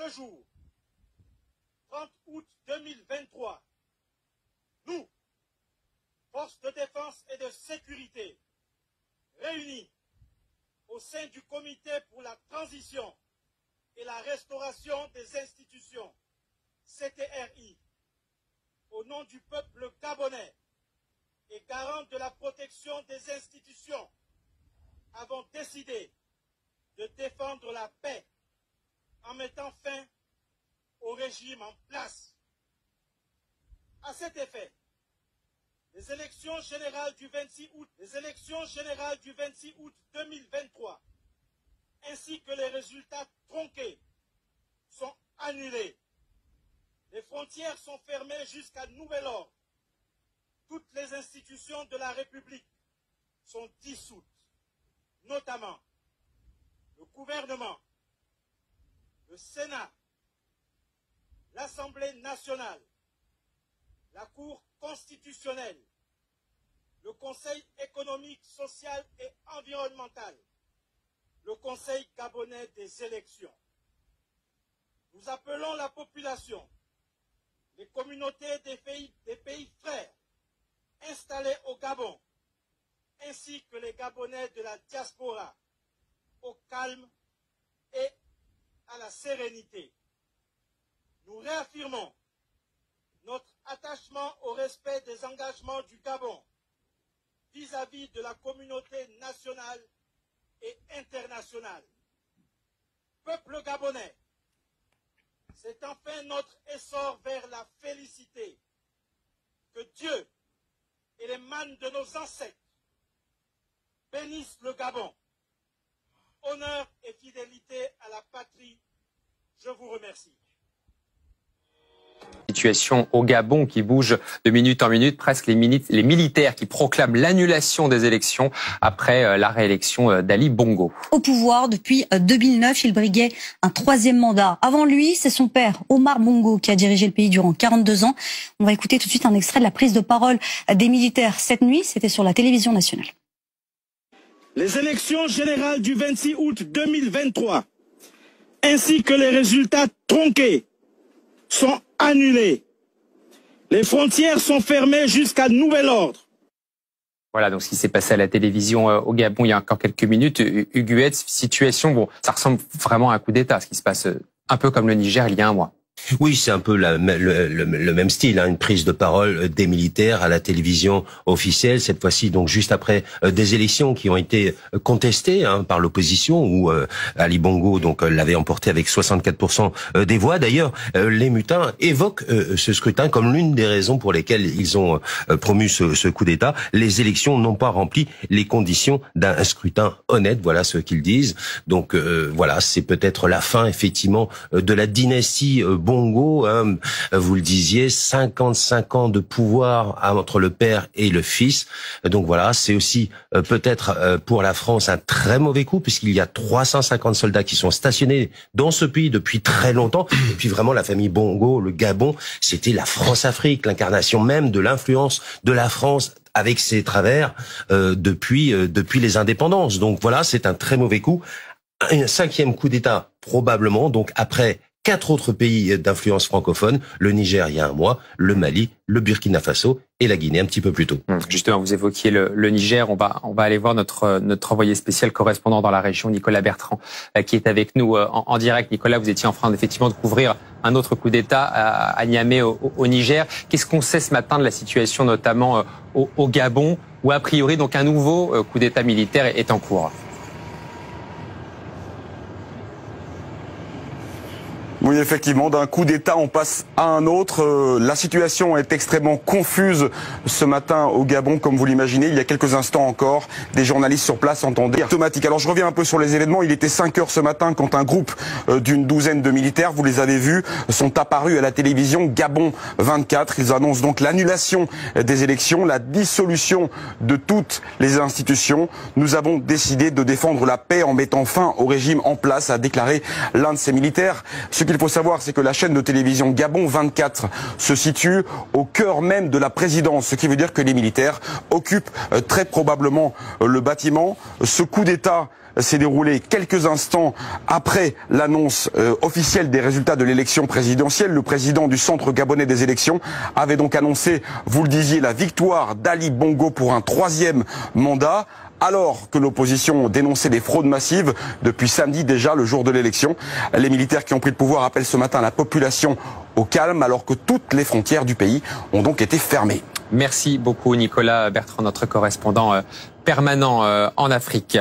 ce jour, 30 août 2023, nous, forces de défense et de sécurité, réunis au sein du Comité pour la transition et la restauration des institutions, CTRI, au nom du peuple gabonais et garant de la protection des institutions, avons décidé de défendre la paix en mettant fin au régime en place. À cet effet, les élections générales du 26 août 2023, ainsi que les résultats tronqués, sont annulés. Les frontières sont fermées jusqu'à nouvel ordre. Toutes les institutions de la République sont dissoutes, notamment le gouvernement, le Sénat, l'Assemblée nationale, la Cour constitutionnelle, le Conseil économique, social et environnemental, le Conseil gabonais des élections. Nous appelons la population, les communautés des pays frères installés au Gabon, ainsi que les Gabonais de la diaspora, au calme et à la sérénité. Nous réaffirmons notre attachement au respect des engagements du Gabon vis-à-vis de la communauté nationale et internationale. Peuple gabonais, c'est enfin notre essor vers la félicité. Que Dieu et les mânes de nos ancêtres bénissent le Gabon. Honneur et fidélité à la patrie, je vous remercie. Situation au Gabon qui bouge de minute en minute, presque les militaires qui proclament l'annulation des élections après la réélection d'Ali Bongo. Au pouvoir depuis 2009, il briguait un troisième mandat. Avant lui, c'est son père, Omar Bongo, qui a dirigé le pays durant 42 ans. On va écouter tout de suite un extrait de la prise de parole des militaires cette nuit. C'était sur la télévision nationale. Les élections générales du 26 août 2023, ainsi que les résultats tronqués, sont annulés. Les frontières sont fermées jusqu'à nouvel ordre. Voilà donc ce qui s'est passé à la télévision au Gabon il y a encore quelques minutes. Huguette, situation, bon, ça ressemble vraiment à un coup d'État, ce qui se passe un peu comme le Niger il y a un mois. Oui, c'est un peu le même style, une prise de parole des militaires à la télévision officielle, cette fois-ci donc juste après des élections qui ont été contestées par l'opposition, où Ali Bongo donc l'avait emporté avec 64% des voix. D'ailleurs, les mutins évoquent ce scrutin comme l'une des raisons pour lesquelles ils ont promu ce coup d'État. Les élections n'ont pas rempli les conditions d'un scrutin honnête, voilà ce qu'ils disent. Donc voilà, c'est peut-être la fin effectivement de la dynastie Bongo, vous le disiez, 55 ans de pouvoir entre le père et le fils. Donc voilà, c'est aussi peut-être pour la France un très mauvais coup, puisqu'il y a 350 soldats qui sont stationnés dans ce pays depuis très longtemps. Et puis vraiment, la famille Bongo, le Gabon, c'était la France-Afrique, l'incarnation même de l'influence de la France avec ses travers depuis les indépendances. Donc voilà, c'est un très mauvais coup. Un cinquième coup d'État probablement, donc après 4 autres pays d'influence francophone, le Niger il y a un mois, le Mali, le Burkina Faso et la Guinée un petit peu plus tôt. Justement, vous évoquiez le Niger, on va aller voir notre envoyé spécial correspondant dans la région, Nicolas Bertrand, qui est avec nous en direct. Nicolas, vous étiez en train effectivement de couvrir un autre coup d'État à Niamey au Niger. Qu'est-ce qu'on sait ce matin de la situation notamment au Gabon, où a priori donc un nouveau coup d'État militaire est en cours? Oui, effectivement, d'un coup d'État, on passe à un autre. La situation est extrêmement confuse ce matin au Gabon, comme vous l'imaginez. Il y a quelques instants encore, des journalistes sur place entendaient automatique. Alors je reviens un peu sur les événements. Il était 5 heures ce matin quand un groupe d'une douzaine de militaires, vous les avez vus, sont apparus à la télévision Gabon 24. Ils annoncent donc l'annulation des élections, la dissolution de toutes les institutions. Nous avons décidé de défendre la paix en mettant fin au régime en place, a déclaré l'un de ces militaires. Ce qu'il faut savoir, c'est que la chaîne de télévision Gabon 24 se situe au cœur même de la présidence, ce qui veut dire que les militaires occupent très probablement le bâtiment. Ce coup d'État s'est déroulé quelques instants après l'annonce officielle des résultats de l'élection présidentielle. Le président du Centre gabonais des élections avait donc annoncé, vous le disiez, la victoire d'Ali Bongo pour un 3e mandat. Alors que l'opposition dénonçait des fraudes massives depuis samedi déjà, le jour de l'élection. Les militaires qui ont pris le pouvoir appellent ce matin la population au calme alors que toutes les frontières du pays ont donc été fermées. Merci beaucoup Nicolas Bertrand, notre correspondant permanent en Afrique.